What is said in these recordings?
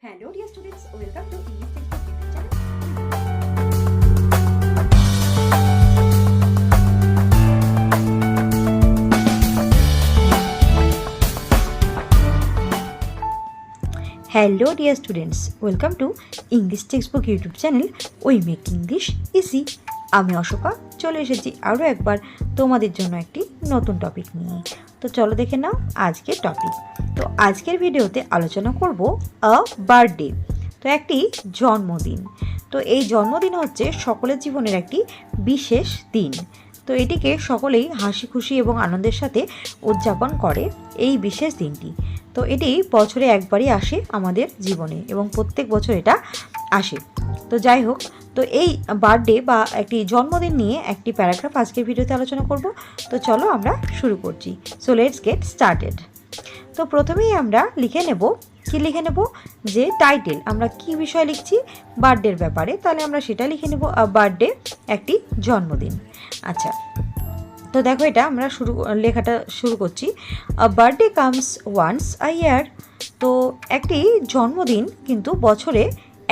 Hello dear students, welcome to English Textbook YouTube channel. Hello dear students, welcome to English Textbook YouTube channel. We make English easy. আমি অশোকা চলে এসেছি আরও একবার তোমাদের জন্য একটি নতুন টপিক নিয়ে। তো চলো দেখে নাও আজকের টপিক। তো আজকের ভিডিওতে আলোচনা করব আ বার্থডে, তো একটি জন্মদিন। তো এই জন্মদিন হচ্ছে সকলের জীবনের একটি বিশেষ দিন। তো এটিকে সকলেই হাসি খুশি এবং আনন্দের সাথে উদযাপন করে এই বিশেষ দিনটি। তো এটি বছরে একবারই আসে আমাদের জীবনে এবং প্রত্যেক বছর এটা আসে। তো যাই হোক, তো এই বার্থডে বা একটি জন্মদিন নিয়ে একটি প্যারাগ্রাফ আজকের ভিডিওতে আলোচনা করব। তো চলো আমরা শুরু করছি। So let's get started. তো প্রথমেই আমরা লিখে নেব যে টাইটেল, আমরা কি বিষয় লিখছি বার্থডের ব্যাপারে, তাহলে আমরা সেটা লিখে নেব বার্থডে একটি জন্মদিন। আচ্ছা, তো দেখো এটা আমরা লেখাটা শুরু করছি। বার্থডে কামস ওয়ান্স আ ইয়ার। তো একটি জন্মদিন কিন্তু বছরে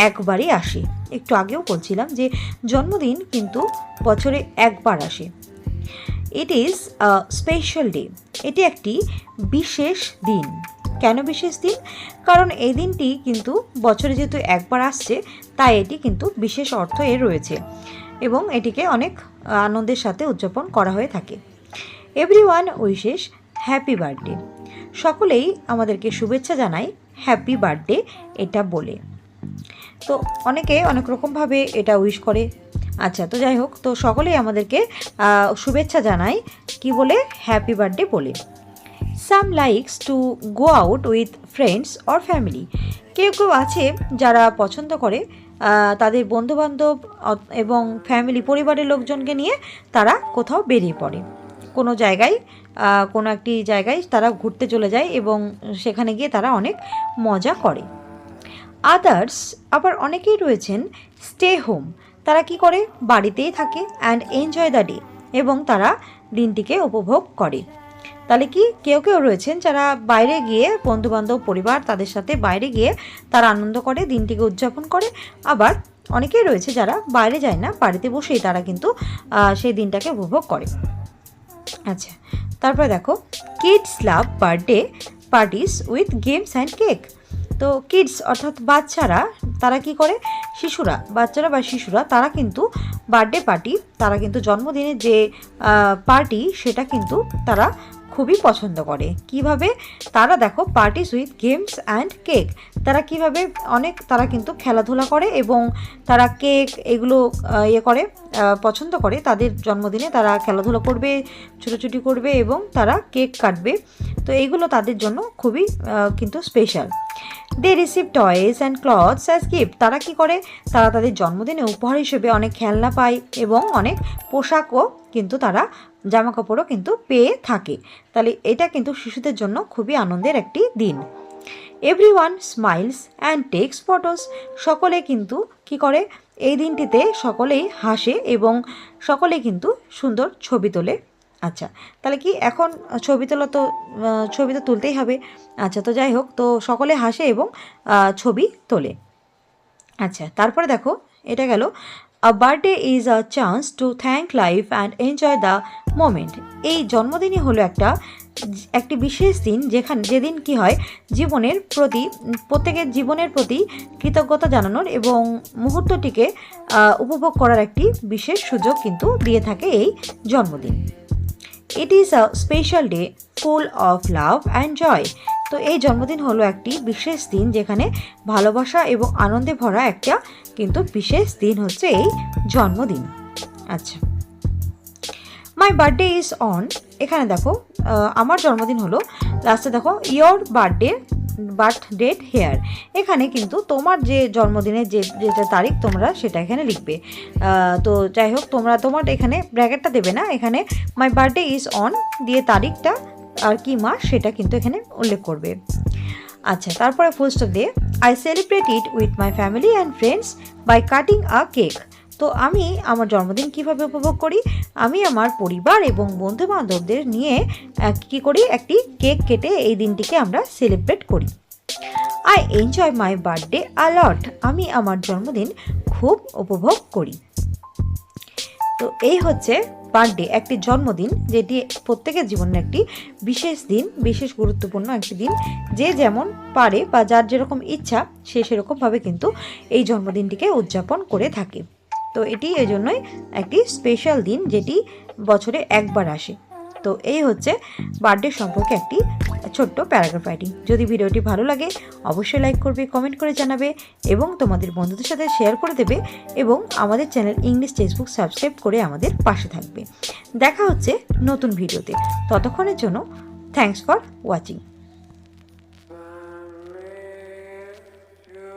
একবারই আসে। একটু আগেও বলছিলাম যে জন্মদিন কিন্তু বছরে একবার আসে। ইট ইজ আ স্পেশাল ডে। এটি একটি বিশেষ দিন। কেন বিশেষ দিন? কারণ এই দিনটি কিন্তু বছরে যেহেতু একবার আসছে, তাই এটি কিন্তু বিশেষ অর্থ এর রয়েছে এবং এটিকে অনেক আনন্দের সাথে উদযাপন করা হয়ে থাকে। Everyone wishes happy birthday. সকলেই আমাদেরকে শুভেচ্ছা জানায় হ্যাপি বার্থডে এটা বলে। তো অনেকে অনেক রকমভাবে এটা উইশ করে। আচ্ছা, তো যাই হোক, তো সকলেই আমাদেরকে শুভেচ্ছা জানায় কি বলে? হ্যাপি বার্থডে বলে। Some likes to go out with friends or family. কেউ কেউ আছে যারা পছন্দ করে তাদের বন্ধুবান্ধব এবং ফ্যামিলি পরিবারের লোকজনকে নিয়ে তারা কোথাও বেরিয়ে পড়ে, কোনো জায়গায় কোনো একটি জায়গায় তারা ঘুরতে চলে যায় এবং সেখানে গিয়ে তারা অনেক মজা করে। আদার্স, আবার অনেকেই রয়েছেন স্টে হোম। তারা কি করে? বাড়িতেই থাকে অ্যান্ড এনজয় দ্য ডে, এবং তারা দিনটিকে উপভোগ করে। তাহলে কি কেউ কেউ রয়েছেন যারা বাইরে গিয়ে বন্ধুবান্ধব পরিবার তাদের সাথে বাইরে গিয়ে তারা আনন্দ করে, দিনটিকে উদযাপন করে। আবার অনেকেই রয়েছে যারা বাইরে যায় না, বাড়িতে বসেই তারা কিন্তু সেই দিনটাকে উপভোগ করে। আচ্ছা, তারপরে দেখো, kids love birthday parties with games and cake. তো কিডস অর্থাৎ বাচ্চারা, তারা কি করে? বাচ্চারা বা শিশুরা তারা কিন্তু বার্থডে পার্টি, তারা কিন্তু জন্মদিনের যে পার্টি সেটা কিন্তু তারা খুবই পছন্দ করে। কিভাবে? তারা দেখো, parties with games and cake, তারা কিভাবে তারা কিন্তু খেলাধুলা করে এবং তারা কেক এগুলো পছন্দ করে। তাদের জন্মদিনে তারা খেলাধুলা করবে, ছুটোছুটি করবে এবং তারা কেক কাটবে। তো এইগুলো তাদের জন্য খুবই কিন্তু special. They receive toys and clothes as gift. তারা কি করে? তারা তাদের জন্মদিনে উপহার হিসেবে অনেক খেলনা পায় এবং অনেক পোশাকও কিন্তু তারা জামা কাপড়ও কিন্তু পেয়ে থাকে। তাহলে এটা কিন্তু শিশুদের জন্য খুবই আনন্দের একটি দিন। Everyone smiles and tax photos. সকলে কিন্তু কি করে? এই দিনটিতে সকলেই হাসে এবং সকলেই কিন্তু সুন্দর ছবি তোলে। আচ্ছা, তাহলে কি এখন ছবি তো তুলতেই হবে। আচ্ছা, তো যাই হোক, তো সকলে হাসে এবং ছবি তোলে। আচ্ছা, তারপরে দেখো, এটা গেল a birthday is a chance to thank life and enjoy the moment. এই জন্মদিনই হলো একটি বিশেষ দিন যেদিন কি হয়, প্রত্যেকের জীবনের প্রতি কৃতজ্ঞতা জানানোর এবং মুহূর্তটিকে উপভোগ করার একটি বিশেষ সুযোগ কিন্তু দিয়ে থাকে এই জন্মদিন। It is a special day full of love and joy. তো এই জন্মদিন হলো একটি বিশেষ দিন যেখানে ভালোবাসা এবং আনন্দে ভরা একটা কিন্তু বিশেষ দিন হচ্ছে এই জন্মদিন। আচ্ছা, মাই বার্থডে ইজ অন। এখানে দেখো, আমার জন্মদিন হলো, লাস্টে দেখো ইয়োর বার্থ ডেট হেয়ার। এখানে কিন্তু তোমার যে জন্মদিনের যেটা তারিখ তোমরা সেটা এখানে লিখবে। তো যাই হোক, তোমার এখানে ব্র্যাকেটটা দেবে না, এখানে মাই বার্থডে ইজ অন দিয়ে তারিখটা আর কি মাস সেটা কিন্তু এখানে উল্লেখ করবে। আচ্ছা, তারপরে ফুল স্টপ দিয়ে I celebrate it with my family and friends by cutting a cake. তো আমি আমার জন্মদিন কিভাবে উপভোগ করি? আমি আমার পরিবার এবং বন্ধু বান্ধবদের নিয়ে কি করি? একটি কেক কেটে এই দিনটিকে আমরা সেলিব্রেট করি। আই এনজয় মাই বার্থডে আ লট। আমি আমার জন্মদিন খুব উপভোগ করি। তো এই হচ্ছে বার্থডে, একটি জন্মদিন, যেটি প্রত্যেকের জীবনের একটি বিশেষ দিন, বিশেষ গুরুত্বপূর্ণ একটি দিন। যে যেমন পারে বা যার যেরকম ইচ্ছা সে সেরকমভাবে কিন্তু এই জন্মদিনটিকে উদযাপন করে থাকে। তো এটি এজন্যই একটি স্পেশাল দিন, যেটি বছরে একবার আসে। তো এই হচ্ছে বার্থডে সম্পর্কে একটি ছোট্ট প্যারাগ্রাফ রাইটিং। যদি ভিডিওটি ভালো লাগে অবশ্যই লাইক করবে, কমেন্ট করে জানাবে এবং তোমাদের বন্ধুদের সাথে শেয়ার করে দেবে এবং আমাদের চ্যানেল ইংলিশ টেক্সটবুক সাবস্ক্রাইব করে আমাদের পাশে থাকবে। দেখা হচ্ছে নতুন ভিডিওতে। ততক্ষণের জন্য থ্যাঙ্কস ফর ওয়াচিং।